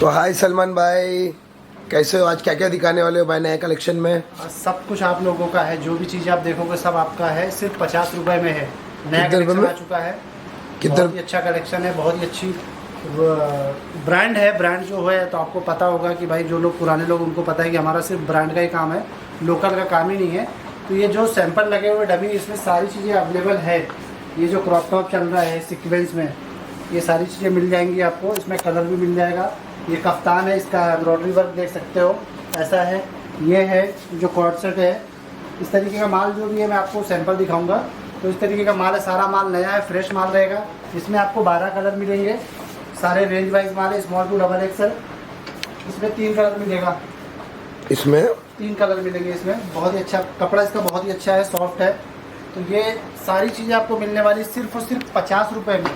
तो हाय सलमान भाई, कैसे हो? आज क्या क्या दिखाने वाले हो भाई नए कलेक्शन में? सब कुछ आप लोगों का है। जो भी चीज़ें आप देखोगे सब आपका है। सिर्फ 50 रुपए में है। नया कितने रुपए कलेक्शन में? आ चुका है। किधर? बहुत ही अच्छा कलेक्शन है। बहुत ही अच्छी ब्रांड है। ब्रांड जो है तो आपको पता होगा कि भाई जो लोग पुराने लोग उनको पता है कि हमारा सिर्फ ब्रांड का ही काम है, लोकल का काम ही नहीं है। तो ये जो सैंपल लगे हुए डमी, इसमें सारी चीज़ें अवेलेबल है। ये जो क्रॉप टॉप चल रहा है सीक्वेंस में, ये सारी चीज़ें मिल जाएंगी आपको। इसमें कलर भी मिल जाएगा। ये कफ्तान है, इसका एम्ब्रॉयडरी वर्क देख सकते हो, ऐसा है। ये है जो कॉर्ड सेट है। इस तरीके का माल जो भी है मैं आपको सैंपल दिखाऊंगा। तो इस तरीके का माल है, सारा माल नया है, फ्रेश माल रहेगा। इसमें आपको 12 कलर मिलेंगे, सारे रेंज वाइज माल है, स्मॉल टू डबल एक्सल। इसमें 3 कलर मिलेगा। इसमें 3 कलर मिलेंगे इसमें। बहुत ही अच्छा कपड़ा इसका, बहुत ही अच्छा है, सॉफ्ट है। तो ये सारी चीज़ें आपको मिलने वाली सिर्फ और सिर्फ 50 रुपये में।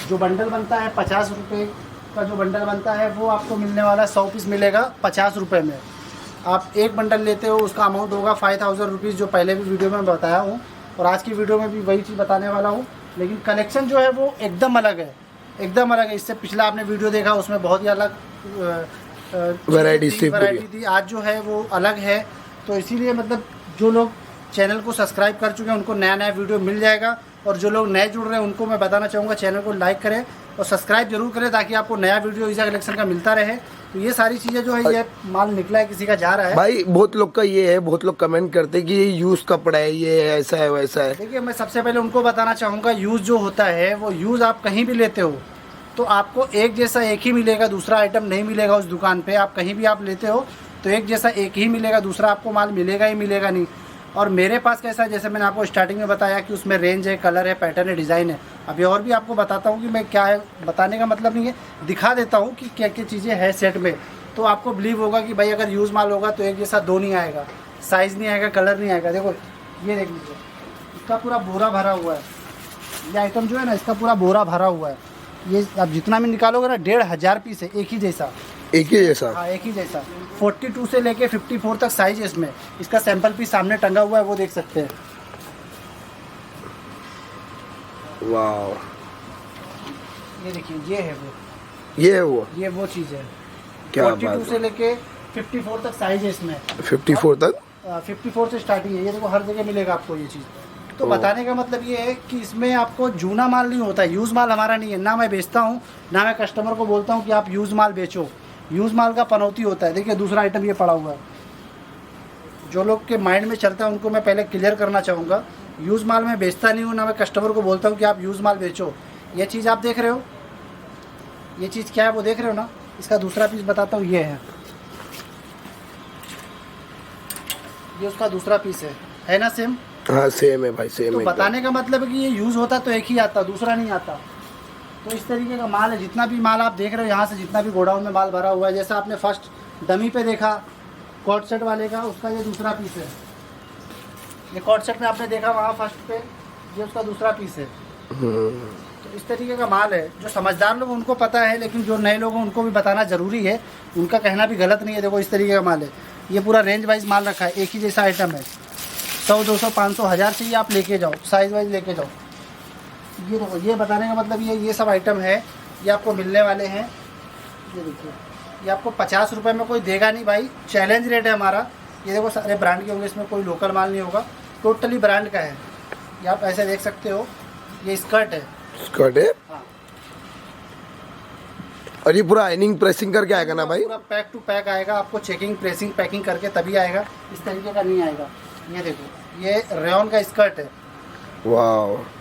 जो बंडल बनता है 50 रुपये का, जो बंडल बनता है वो आपको मिलने वाला है 100 पीस मिलेगा 50 रुपये में। आप एक बंडल लेते हो उसका अमाउंट होगा 5000 रुपीज़, जो पहले भी वीडियो में बताया हूँ और आज की वीडियो में भी वही चीज़ बताने वाला हूँ। लेकिन कलेक्शन जो है वो एकदम अलग है, एकदम अलग है। इससे पिछला आपने वीडियो देखा, उसमें बहुत ही अलग वैरायटी थी। आज जो है वो अलग है। तो इसीलिए मतलब जो लोग चैनल को सब्सक्राइब कर चुके हैं उनको नया नया वीडियो मिल जाएगा, और जो लोग नए जुड़ रहे हैं उनको मैं बताना चाहूँगा चैनल को लाइक करें और सब्सक्राइब जरूर करें, ताकि आपको नया वीडियो ईजा कलेक्शन का मिलता रहे। तो ये सारी चीज़ें जो है, ये माल निकला है, किसी का जा रहा है भाई। बहुत लोग का ये है, बहुत लोग कमेंट करते हैं कि ये यूज कपड़ा है, ये ऐसा है वैसा है। देखिए, मैं सबसे पहले उनको बताना चाहूँगा, यूज़ जो होता है वो यूज़ आप कहीं भी लेते हो तो आपको एक जैसा एक ही मिलेगा, दूसरा आइटम नहीं मिलेगा उस दुकान पे। आप कहीं भी आप लेते हो तो एक जैसा एक ही मिलेगा, दूसरा आपको माल मिलेगा ही मिलेगा नहीं। और मेरे पास कैसा है, जैसे मैंने आपको स्टार्टिंग में बताया कि उसमें रेंज है, कलर है, पैटर्न है, डिज़ाइन है। अभी और भी आपको बताता हूँ कि मैं क्या है, बताने का मतलब नहीं है, दिखा देता हूँ कि क्या क्या चीज़ें हैं सेट में। तो आपको बिलीव होगा कि भाई अगर यूज़ माल होगा तो एक जैसा दो नहीं आएगा, साइज़ नहीं आएगा, कलर नहीं आएगा। देखो ये देख लीजिए, इसका पूरा बोरा भरा हुआ है। ये आइटम जो है ना, इसका पूरा बोरा भरा हुआ है। ये आप जितना भी निकालोगे ना, 1500 पीस है, एक ही जैसा। हाँ, एक ही जैसा। 42 से लेके 54 तक साइज है इसमें। इसका सैंपल पीस सामने टंगा हुआ है, वो देख सकते हैं। वाह, ये देखिए, ये है वो, ये वो चीज़ है। क्या 42 से लेके 54 तक साइज है इसमें। 54 तक? 54 से स्टार्टिंग है। ये देखो, हर जगह मिलेगा आपको ये चीज़। तो बताने का मतलब ये है कि इसमें आपको जूना माल नहीं होता है। यूज़ माल हमारा नहीं है, ना मैं बेचता हूँ, ना मैं कस्टमर को बोलता हूँ कि आप यूज़ माल बेचो। यूज़ माल का पनौती होता है। देखिए दूसरा आइटम ये पड़ा हुआ है, जो लोग के माइंड में चलता है उनको मैं पहले क्लियर करना चाहूँगा। यूज़ माल मैं बेचता नहीं हूँ, ना मैं कस्टमर को बोलता हूँ कि आप यूज़ माल बेचो। ये चीज़ आप देख रहे हो, ये चीज़ क्या है वो देख रहे हो ना। इसका दूसरा पीस बताता हूँ, ये है, ये उसका दूसरा पीस है ना सेम? हाँ सेम है भाई, सेम तो है। बताने का मतलब है कि ये यूज़ होता तो एक ही आता, दूसरा नहीं आता। तो इस तरीके का माल है। जितना भी माल आप देख रहे हो यहाँ से, जितना भी गोडाउन में माल भरा हुआ है, जैसा आपने फर्स्ट डमी पे देखा कॉर्ड सेट वाले का, उसका ये दूसरा पीस है। ये कॉर्ड सेट में आपने देखा वहाँ फर्स्ट पे, ये उसका दूसरा पीस है। तो इस तरीके का माल है। जो समझदार लोग उनको पता है, लेकिन जो नए लोग हैं उनको भी बताना ज़रूरी है। उनका कहना भी गलत नहीं है। देखो इस तरीके का माल है। ये पूरा रेंज वाइज माल रखा है, एक ही जैसा आइटम है। 100, 200, 500, 1000 चाहिए आप लेके जाओ, साइज वाइज लेके जाओ। ये देखो, ये बताने का मतलब ये सब आइटम है, ये आपको मिलने वाले हैं। ये देखिए, ये आपको 50 रुपये में कोई देगा नहीं भाई, चैलेंज रेट है हमारा। ये देखो, सारे ब्रांड के होंगे, इसमें कोई लोकल माल नहीं होगा, टोटली ब्रांड का है। ये आप ऐसे देख सकते हो, ये स्कर्ट है। स्कर्ट है? हाँ। और ये पूरा आइनिंग प्रेसिंग करके आएगा ना भाई? पूरा पैक टू पैक आएगा, आपको चेकिंग, प्रेसिंग, पैकिंग करके तभी आएगा। इस तरीके का नहीं आएगा। ये देखो, ये रेयॉन का स्कर्ट है। वाह,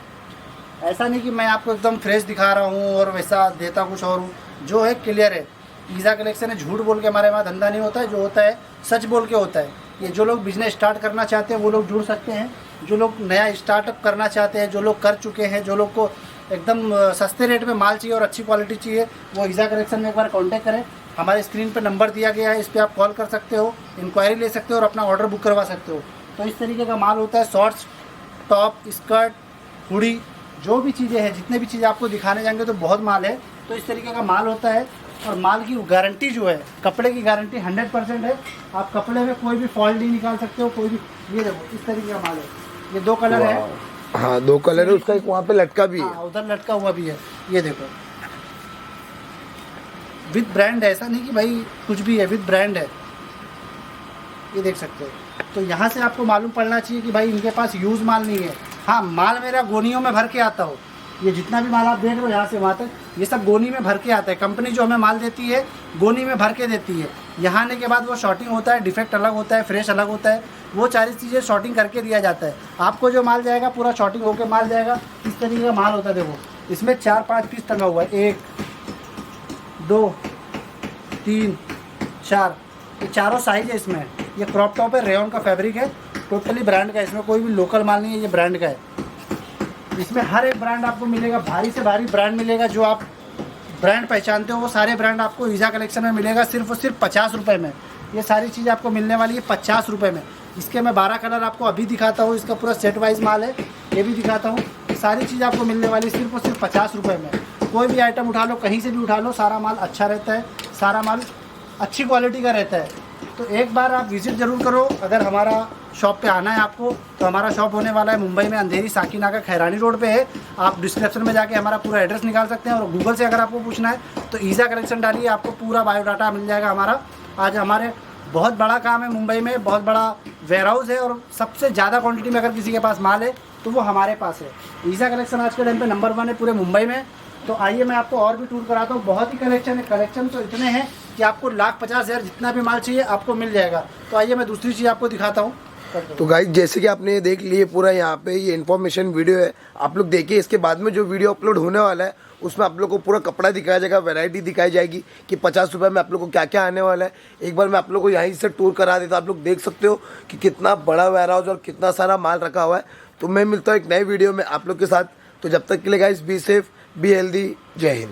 ऐसा नहीं कि मैं आपको एकदम फ्रेश दिखा रहा हूँ और वैसा देता कुछ और हूँ। जो है क्लियर है। ईजा कलेक्शन है, झूठ बोल के हमारे वहाँ धंधा नहीं होता है। जो होता है सच बोल के होता है। ये जो लोग बिजनेस स्टार्ट करना चाहते हैं वो लोग जुड़ सकते हैं। जो लोग नया स्टार्टअप करना चाहते हैं, जो लोग कर चुके हैं, जो लोग को एकदम सस्ते रेट में माल चाहिए और अच्छी क्वालिटी चाहिए, वो ईजा कलेक्शन में एक बार कांटेक्ट करें। हमारे स्क्रीन पर नंबर दिया गया है, इस पर आप कॉल कर सकते हो, इंक्वायरी ले सकते हो और अपना ऑर्डर बुक करवा सकते हो। तो इस तरीके का माल होता है। शॉर्ट्स, टॉप, स्कर्ट, हुडी, जो भी चीज़ें हैं, जितने भी चीज़ें आपको दिखाने जाएंगे तो बहुत माल है। तो इस तरीके का माल होता है। और माल की गारंटी जो है, कपड़े की गारंटी 100% है। आप कपड़े में कोई भी फॉल्ट नहीं निकाल सकते हो, कोई भी। ये देखो, इस तरीके का माल है। ये 2 कलर है। हाँ 2 कलर है, उसका एक वहाँ पे लटका भी है। हाँ, उधर लटका हुआ भी है। ये देखो, विद ब्रांड है, ऐसा नहीं कि भाई कुछ भी है, विद ब्रांड है, ये देख सकते हैं। तो यहाँ से आपको मालूम पड़ना चाहिए कि भाई इनके पास यूज़ माल नहीं है। हाँ, माल मेरा गोनियों में भर के आता हो, ये जितना भी माल आप देख रहे हो यहाँ से वहाँ तक, ये सब गोनी में भर के आता है। कंपनी जो हमें माल देती है गोनी में भर के देती है। यहाँ आने के बाद वो शॉर्टिंग होता है, डिफेक्ट अलग होता है, फ्रेश अलग होता है, वो सारी चीज़ें शॉर्टिंग करके दिया जाता है। आपको जो माल जाएगा पूरा शॉर्टिंग होकर माल जाएगा। इस तरीके का माल होता है। देखो इसमें 4-5 पीस टंगा हुआ है, 1 2 3 4, ये चारों साइज है इसमें। ये क्रॉप टॉप है, रेयॉन का फैब्रिक है, टोटली ब्रांड का है, इसमें कोई भी लोकल माल नहीं है, ये ब्रांड का है। इसमें हर एक ब्रांड आपको मिलेगा, भारी से भारी ब्रांड मिलेगा। जो आप ब्रांड पहचानते हो वो सारे ब्रांड आपको ईज़ा कलेक्शन में मिलेगा, सिर्फ और सिर्फ 50 रुपये में। ये सारी चीज़ आपको मिलने वाली है 50 रुपये में। इसके मैं 12 कलर आपको अभी दिखाता हूँ, इसका पूरा सेट वाइज माल है, ये भी दिखाता हूँ। सारी चीज़ आपको मिलने वाली सिर्फ और सिर्फ 50 रुपये में। कोई भी आइटम उठा लो, कहीं से भी उठा लो, सारा माल अच्छा रहता है, सारा माल अच्छी क्वालिटी का रहता है। तो एक बार आप विज़िट ज़रूर करो। अगर हमारा शॉप पे आना है आपको, तो हमारा शॉप होने वाला है मुंबई में, अंधेरी साकीनाका खैरानी रोड पे है। आप डिस्क्रिप्शन में जाके हमारा पूरा एड्रेस निकाल सकते हैं, और गूगल से अगर आपको पूछना है तो ईज़ा कलेक्शन डालिए, आपको पूरा बायोडाटा मिल जाएगा हमारा। आज हमारे बहुत बड़ा काम है मुंबई में, बहुत बड़ा वेयर हाउस है, और सबसे ज़्यादा क्वान्टिटी में अगर किसी के पास माल है तो वो हमारे पास है। ईज़ा कलेक्शन आज के टाइम पर नंबर 1 है पूरे मुंबई में। तो आइए मैं आपको और भी टूर कराता हूँ। बहुत ही कलेक्शन है, कलेक्शन तो इतने हैं कि आपको 1,50,000 जितना भी माल चाहिए आपको मिल जाएगा। तो आइए मैं दूसरी चीज़ आपको दिखाता हूँ। तो गाइस जैसे कि आपने ये देख लिए पूरा यहाँ पे ये इन्फॉर्मेशन वीडियो है, आप लोग देखिए। इसके बाद में जो वीडियो अपलोड होने वाला है उसमें आप लोग को पूरा कपड़ा दिखाया जाएगा, वैरायटी दिखाई जाएगी कि 50 रुपये में आप लोग को क्या क्या आने वाला है। एक बार मैं आप लोग को यहीं से टूर करा देता, आप लोग देख सकते हो कि कितना बड़ा वेयर हाउस और कितना सारा माल रखा हुआ है। तो मैं मिलता हूँ एक नए वीडियो में आप लोग के साथ। तो जब तक के लिए guys be safe, be healthy, जय हिंद।